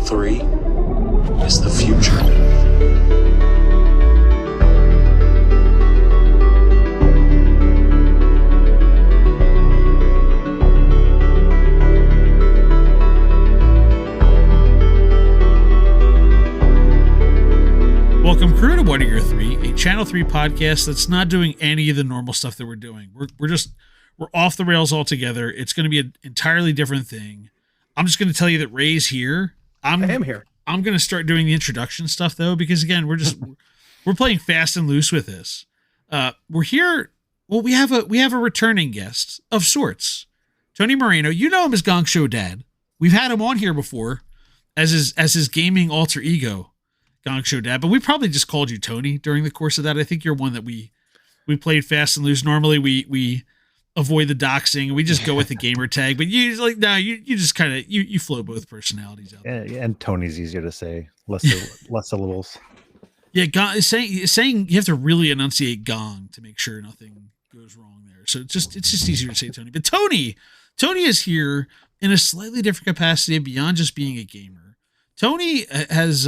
3 is the future. Welcome, crew, to What Are Your Three, a Channel 3 podcast that's not doing any of the normal stuff that we're doing. We're off the rails altogether. It's going to be an entirely different thing. I'm just going to tell you that Ray's here. I am here. I'm going to start doing the introduction stuff, though, because, again, we're playing fast and loose with this. We're here. Well, we have a returning guest of sorts. Tony Moreno. You know him as Gong Show Dad. We've had him on here before as his gaming alter ego. Gong Show Dad, but we probably just called you Tony during the course of that. I think you're one that we played fast and loose. Normally we avoid the doxing. We just go with the gamer tag, but you just kind of you flow both personalities out. And Tony's easier to say, less syllables. Yeah, Gong, saying you have to really enunciate Gong to make sure nothing goes wrong there. So it's just easier to say Tony. But Tony is here in a slightly different capacity beyond just being a gamer. Tony has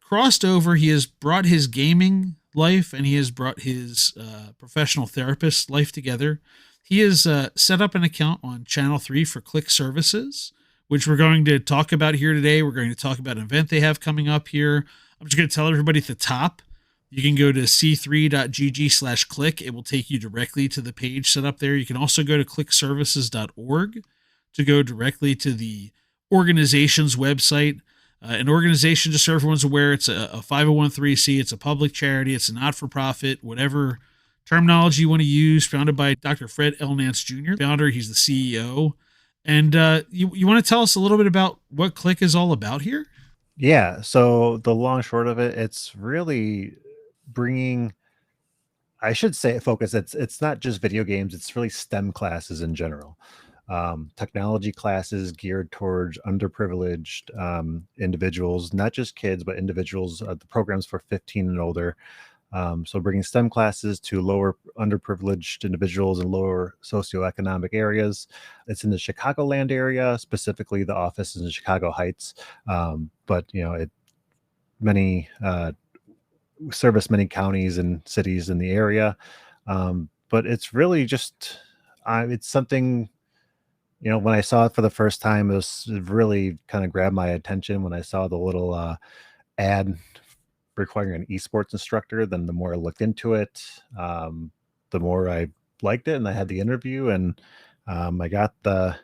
crossed over. He has brought his gaming life and he has brought his professional therapist life together. He has set up an account on Channel 3 for C.L.I.C services, which we're going to talk about here today. We're going to talk about an event they have coming up here. I'm just going to tell everybody at the top, you can go to c3.gg/click. It will take you directly to the page set up there. You can also go to clickservices.org to go directly to the organization's website. An organization, just so everyone's aware, it's a 501(c)(3). It's a public charity. It's a not-for-profit, whatever terminology you want to use, founded by Dr. Fred L. Nance Jr., founder. He's the CEO. And you want to tell us a little bit about what C.L.I.C is all about here? Yeah, so the long short of it, it's really bringing, I should say, focus. It's not just video games. It's really STEM classes in general. Technology classes geared towards underprivileged individuals, not just kids, but individuals. The program's for 15 and older. So bringing STEM classes to lower underprivileged individuals in lower socioeconomic areas. It's in the Chicagoland area, specifically the office is in Chicago Heights. But many service many counties and cities in the area. But it's really just it's something. When I saw it for the first time, it really kind of grabbed my attention when I saw the little ad requiring an esports instructor. Then the more I looked into it, the more I liked it, and I had the interview, and I got the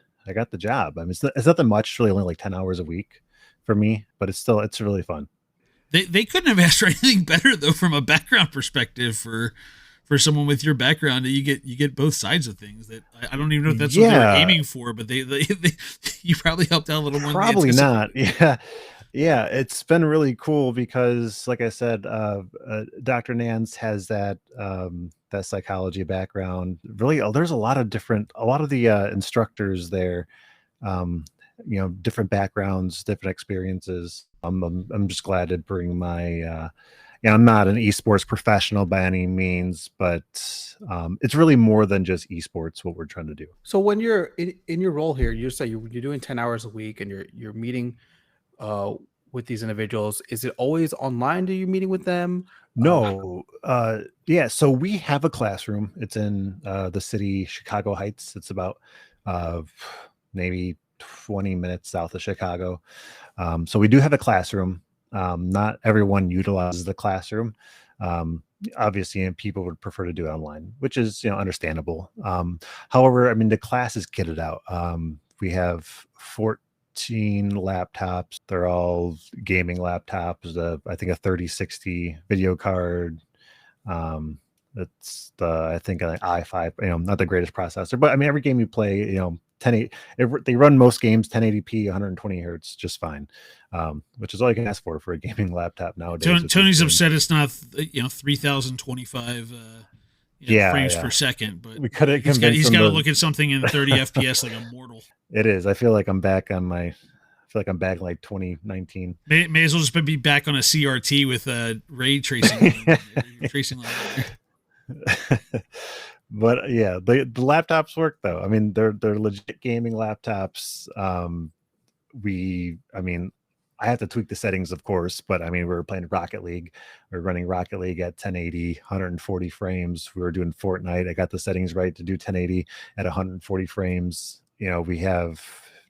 job. I mean, it's nothing much. It's really only like 10 hours a week for me, but it's really fun. They couldn't have asked for anything better, though, from a background perspective for someone with your background. That you get both sides of things. That I don't even know if that's what they were aiming for, but they you probably helped out a little more. Probably not. Yeah. It's been really cool because, like I said, Dr. Nance has that psychology background. Really, there's a lot of the instructors there. Different backgrounds, different experiences. I'm just glad to bring my. I'm not an esports professional by any means, but it's really more than just esports what we're trying to do. So when you're in your role here, you say you're doing 10 hours a week and you're meeting with these individuals. Is it always online? Do you meeting with them? No. Yeah. So we have a classroom. It's in the city, Chicago Heights. It's about maybe 20 minutes south of Chicago. So we do have a classroom. Not everyone utilizes the classroom. Obviously, people would prefer to do it online, which is understandable. However, I mean, the classes get it out. We have 14 laptops. They're all gaming laptops. I think a 3060 video card. It's I think an i5. Not the greatest processor, but I mean, every game you play, 1080. They run most games 1080p, 120 hertz, just fine. Which is all you can ask for a gaming laptop nowadays. Tony's upset it's not 3025 frames per second, but we could have. He's got to look at something in 30 FPS like a mortal. It is. I feel like I'm back like 2019. May as well just be back on a CRT with ray tracing. Tracing. But yeah, the laptops work though. I mean, they're legit gaming laptops. I have to tweak the settings, of course, but I mean, we were playing Rocket League. We are running Rocket League at 1080, 140 frames. We were doing Fortnite. I got the settings right to do 1080 at 140 frames. You know, we have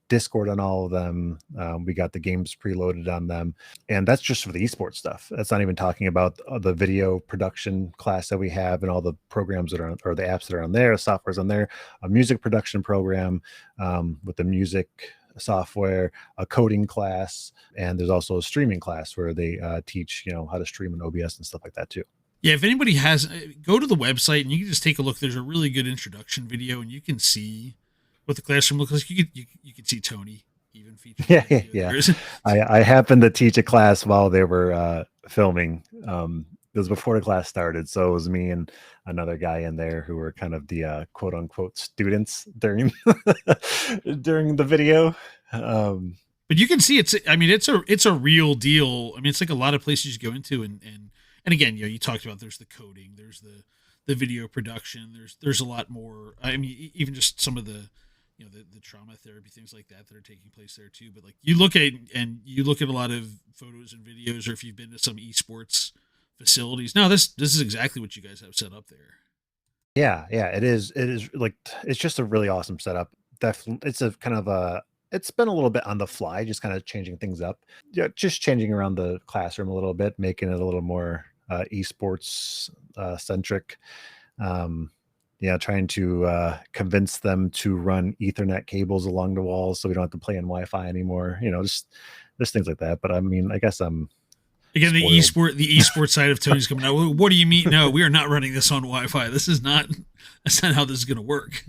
Discord on all of them. We got the games preloaded on them. And that's just for the esports stuff. That's not even talking about the video production class that we have and all the programs that are on, or the apps that are on there, software's on there, a music production program with the music software, a coding class, and there's also a streaming class where they teach, you know, how to stream in OBS and stuff like that too. Yeah, if anybody has, go to the website and you can just take a look. There's a really good introduction video, and you can see what the classroom looks like. You could see Tony even featured. Yeah. I happened to teach a class while they were filming. It was before the class started, so it was me and another guy in there who were kind of the quote unquote students during during the video. But you can see it's a real deal. I mean, it's like a lot of places you go into, and again, you know, you talked about there's the coding, there's the video production, there's a lot more. I mean, even just some of the, you know, the trauma therapy, things like that are taking place there too. But like you look at a lot of photos and videos, or if you've been to some esports facilities, no, this is exactly what you guys have set up there. Yeah, it is like, it's just a really awesome setup. Definitely, it's a kind of a, it's been a little bit on the fly, just kind of changing things up. Yeah, just changing around the classroom a little bit, making it a little more esports centric. Yeah, trying to convince them to run Ethernet cables along the walls so we don't have to play in Wi-Fi anymore. You know, just things like that. But I mean, I guess I'm again spoiled. the esports side of Tony's coming out. What do you mean? No, we are not running this on Wi-Fi. That's not how this is going to work.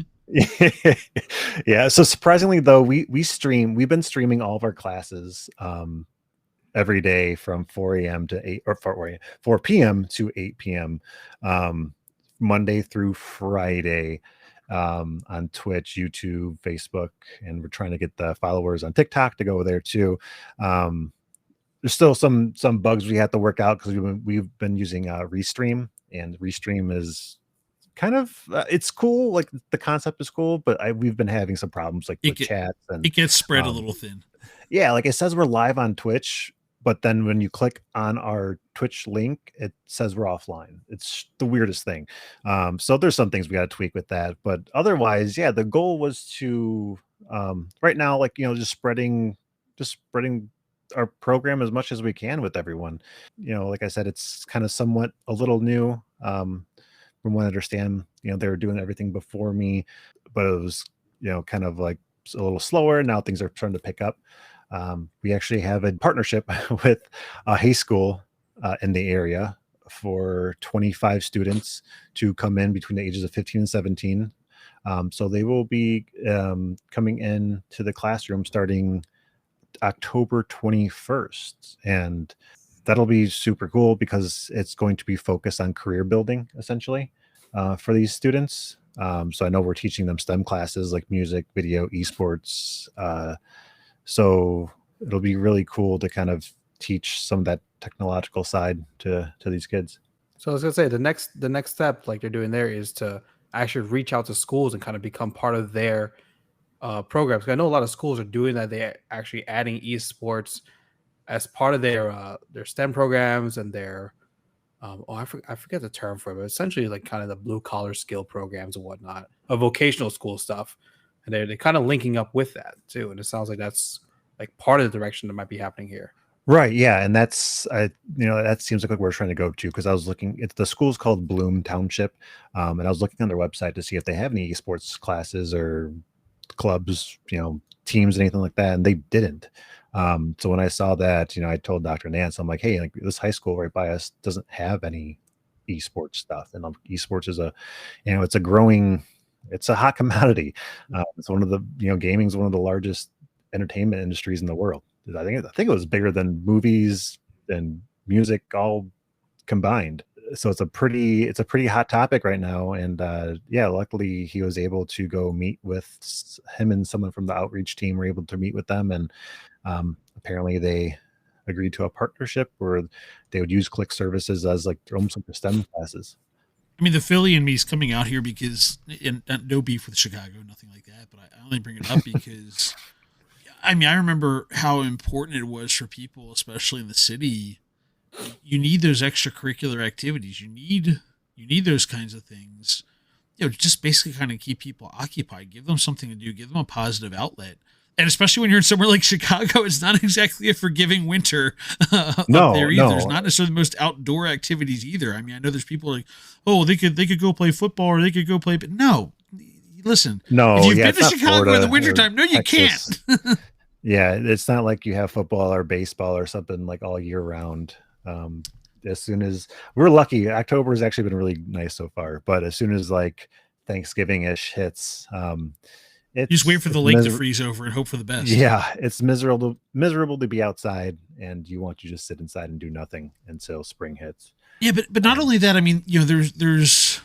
Yeah. So surprisingly, though, we've been streaming all of our classes every day from 4 a.m. to 8 or 4 p.m. to 8 p.m. Monday through Friday on Twitch, YouTube, Facebook, and we're trying to get the followers on TikTok to go there too. There's still some bugs we have to work out because we've been using Restream, and Restream is kind of it's cool, like the concept is cool, but we've been having some problems like with chats, and it gets spread a little thin. Yeah, like it says we're live on Twitch, but then when you click on our Twitch link, it says we're offline. It's the weirdest thing. So there's some things we got to tweak with that, but otherwise, yeah, the goal was to right now, like, you know, just spreading our program as much as we can with everyone. You know, like I said, it's kind of somewhat a little new. From what I understand, you know, they were doing everything before me, but it was, you know, kind of like a little slower. Now things are starting to pick up. We actually have a partnership with a high school in the area for 25 students to come in between the ages of 15 and 17. So they will be coming in to the classroom starting October 21st. And that'll be super cool because it's going to be focused on career building essentially for these students. So I know we're teaching them STEM classes like music, video, esports. So it'll be really cool to kind of teach some of that technological side to these kids. So I was gonna say the next step, like you're doing there, is to actually reach out to schools and kind of become part of their programs. 'Cause I know a lot of schools are doing that. They're actually adding esports as part of their STEM programs and their I forget the term for it, but essentially like kind of the blue collar skill programs and whatnot, vocational school stuff, and they're kind of linking up with that too. And it sounds like that's like part of the direction that might be happening here. Right. Yeah. And that's, you know, that seems like what we're trying to go to, because I was looking, the school's called Bloom Township. And I was looking on their website to see if they have any esports classes or clubs, you know, teams, anything like that. And they didn't. So when I saw that, you know, I told Dr. Nance, I'm like, hey, like this high school right by us doesn't have any esports stuff. And esports is you know, it's a hot commodity. It's one of the, you know, gaming is one of the largest entertainment industries in the world. I think it was bigger than movies and music all combined. So it's a pretty hot topic right now. And yeah, luckily he was able to go meet with him, and someone from the outreach team were able to meet with them. And apparently they agreed to a partnership where they would use C.L.I.C services as like almost like STEM classes. I mean, the Philly in me is coming out here because, and no beef with Chicago, nothing like that, but I only bring it up because I mean, I remember how important it was for people, especially in the city. You need those extracurricular activities. You need those kinds of things. Just basically kind of keep people occupied. Give them something to do. Give them a positive outlet. And especially when you're in somewhere like Chicago, it's not exactly a forgiving winter up No, there either. There's no, not necessarily the most outdoor activities either. I mean, I know there's people like, oh, they could go play football or they could go play, but no. Listen, if no. you've Yeah, been it's to not Chicago in the Florida or wintertime, no, you Texas. can't. Yeah, it's not like you have football or baseball or something like all year round. Um, as soon as we're lucky, October has actually been really nice so far. But as soon as like Thanksgiving ish hits, You just wait for the it's lake to freeze over and hope for the best. yeah, it's miserable to be outside, and you want to just sit inside and do nothing until spring hits. Yeah, but not Um, only that. I mean, there's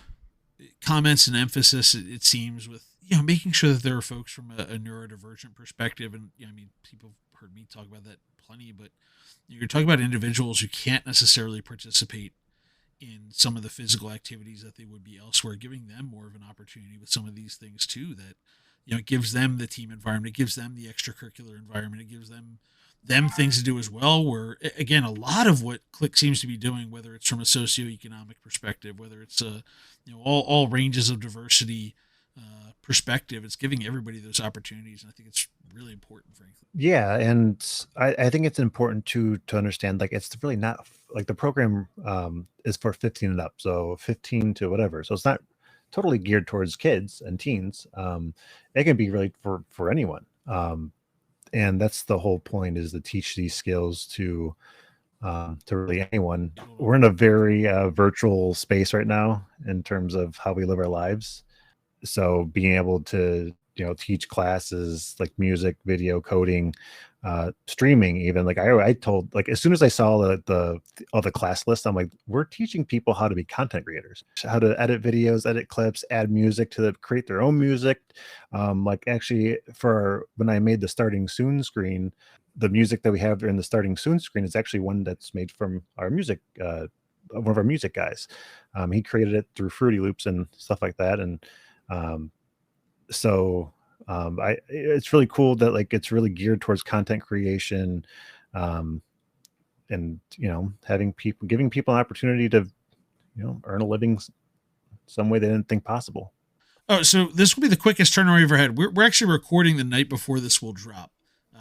comments and emphasis. It seems with making sure that there are folks from a neurodivergent perspective, and I mean, people have heard me talk about that plenty. But you're talking about individuals who can't necessarily participate in some of the physical activities that they would be elsewhere, giving them more of an opportunity with some of these things too. That it gives them the team environment, it gives them the extracurricular environment, it gives them things to do as well. Where again, a lot of what Click seems to be doing, whether it's from a socioeconomic perspective, whether it's a all ranges of diversity perspective, it's giving everybody those opportunities, and I think it's really important, frankly. yeah, and I think it's important to understand like it's really not like the program is for 15 and up, so 15 to whatever. So it's not totally geared towards kids and teens. It can be really for anyone. And that's the whole point, is to teach these skills to really anyone. We're in a very virtual space right now in terms of how we live our lives. So being able to teach classes like music, video, coding, streaming, even like I told, like as soon as I saw the all the class list, I'm like, we're teaching people how to be content creators, how to edit videos, edit clips, add music, to create their own music. Like actually, for when I made the starting soon screen, the music that we have in the starting soon screen is actually one that's made from our music, one of our music guys. He created it through Fruity Loops and stuff like that. And um, so it's really cool that like it's really geared towards content creation, um, and giving people an opportunity to earn a living some way they didn't think possible. Oh, so this will be the quickest turnaround we've ever had. We're actually recording the night before this will drop,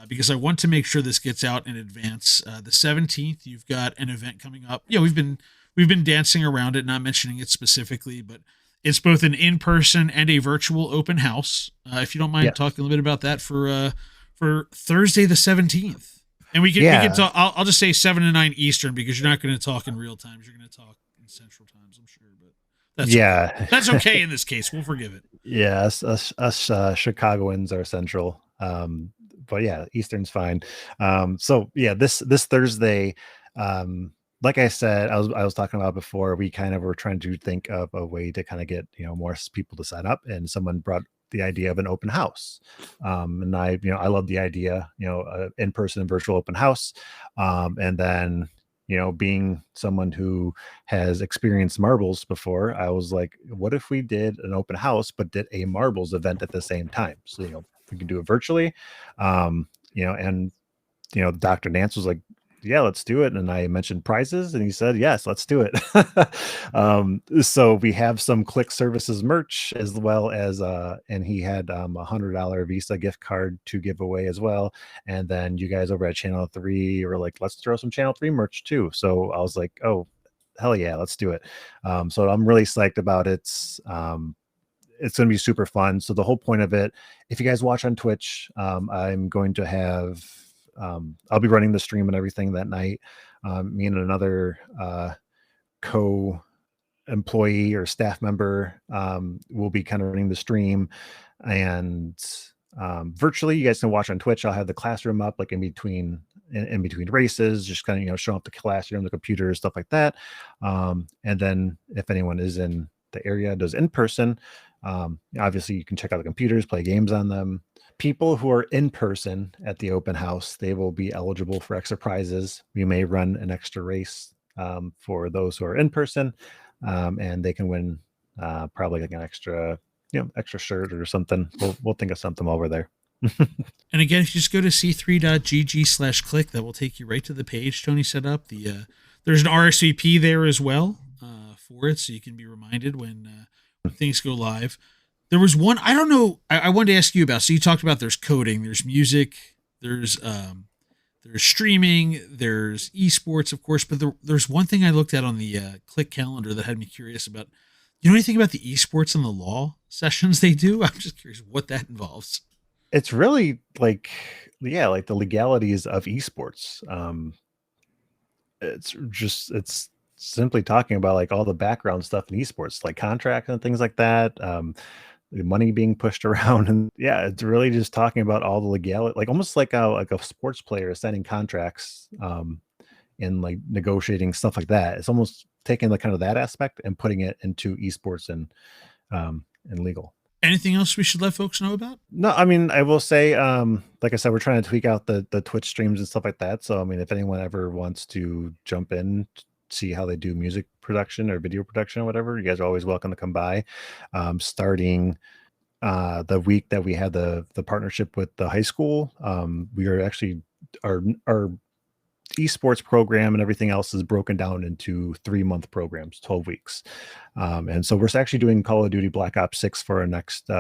because I want to make sure this gets out in advance. The 17th, you've got an event coming up. Yeah, we've been dancing around it, not mentioning it specifically, but it's both an in-person and a virtual open house. If you don't mind Yes. talking a little bit about that for Thursday the 17th, and we Yeah. can talk. I'll just say 7 to 9 Eastern, because you're not going to talk in real times. You're going to talk in Central times, I'm sure, but that's Yeah. okay. That's okay in this case. We'll forgive it. Yeah, us Chicagoans are central. But yeah, Eastern's fine. So yeah, this Thursday, like I said, I was talking about before, we kind of were trying to think of a way to kind of get more people to sign up, and someone brought the idea of an open house. And I love the idea, in-person and virtual open house. And then being someone who has experienced marbles before, I was like, what if we did an open house but did a marbles event at the same time? So we can do it virtually. And Dr. Nance was like, yeah, let's do it. And I mentioned prizes, and he said, yes, let's do it. So we have some Click Services merch, as well as and he had $100 Visa gift card to give away as well. And then you guys over at Channel 3 were like, let's throw some Channel 3 merch too. So I was like, oh, hell yeah, let's do it. So I'm really psyched about it. It's going to be super fun. So the whole point of it, if you guys watch on Twitch, I'm going to have I'll be running the stream and everything that night. Me and another co-employee or staff member will be kind of running the stream, and virtually you guys can watch on Twitch. I'll have the classroom up like in between races, just kind of showing up the classroom, the computer, stuff like that. And then if anyone is in the area does in person, obviously you can check out the computers, play games on them. People who are in person at the open house, they will be eligible for extra prizes. We may run an extra race for those who are in person, and they can win probably like an extra shirt or something. We'll think of something while we're there. And again, if you just go to c3.gg/click, that will take you right to the page Tony set up. There's an RSVP there as well for it, so you can be reminded when things go live. There was one, I don't know, I wanted to ask you about. So you talked about there's coding, there's music, there's streaming, there's esports, of course, but there's one thing I looked at on the Click calendar that had me curious about. You know anything about the esports and the law sessions they do? I'm just curious what that involves. It's really like the legalities of esports. It's simply talking about like all the background stuff in esports, like contracts and things like that. The money being pushed around, and yeah, it's really just talking about all the legality, like almost like a sports player signing contracts, and like negotiating stuff like that. It's almost taking the kind of that aspect and putting it into esports and legal. Anything else we should let folks know about? No, I mean, I will say, like I said, we're trying to tweak out the Twitch streams and stuff like that. So, I mean, if anyone ever wants to jump in, see how they do music production or video production or whatever, you guys are always welcome to come by. Starting the week that we had the partnership with the high school, we are actually our esports program and everything else is broken down into 3-month programs, 12 weeks. And so we're actually doing Call of Duty Black Ops 6 for our next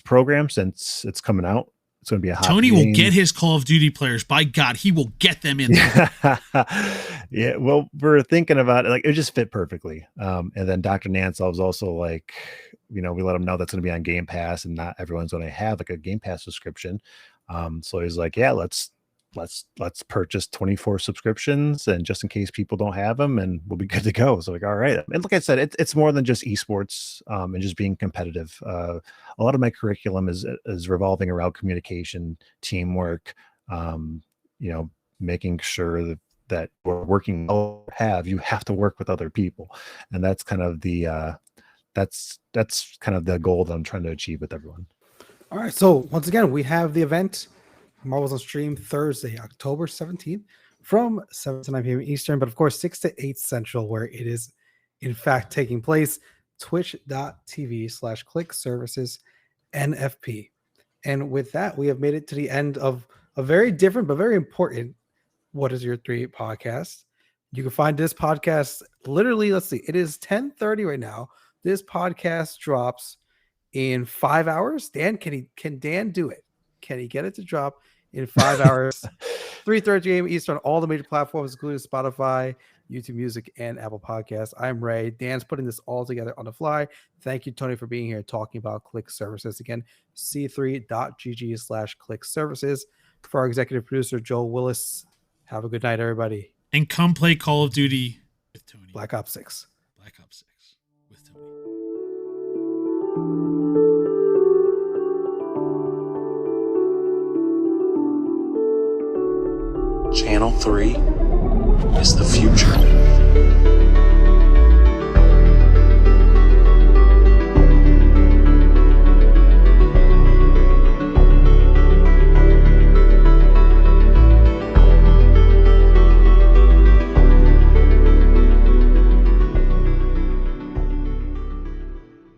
program, since it's coming out. It's going to be a hot Tony game. will get his Call of Duty players. By God, he will get them in there. Yeah, well, we're thinking about it. Like, it just fit perfectly. And then Dr. Nance was also like, we let him know that's going to be on Game Pass, and not everyone's going to have like a Game Pass subscription. So he's like, yeah, let's purchase 24 subscriptions, and just in case people don't have them, and we'll be good to go. So like, all right. And like I said, it's more than just esports, and just being competitive. A lot of my curriculum is revolving around communication, teamwork, making sure that we're working. You have to work with other people. And that's kind of that's kind of the goal that I'm trying to achieve with everyone. All right. So once again, we have the event Marvel's on stream Thursday, October 17th from 7 to 9 p.m. Eastern, but of course 6 to 8 Central, where it is in fact taking place. Twitch.tv/click services NFP. And with that, we have made it to the end of a very different but very important What Is Your 3 podcast. You can find this podcast literally, let's see, it is 10:30 right now. This podcast drops in 5 hours. Dan, can Dan do it? Can he get it to drop in 5 hours? 3:30 a.m. Eastern on all the major platforms, including Spotify, YouTube Music, and Apple Podcasts. I'm Ray. Dan's putting this all together on the fly. Thank you, Tony, for being here talking about Click Services. Again, c3.gg/click services. For our executive producer, Joel Willis, have a good night, everybody. And come play Call of Duty with Tony. Black Ops 6. Black Ops 6 with Tony. Channel 3 is the future.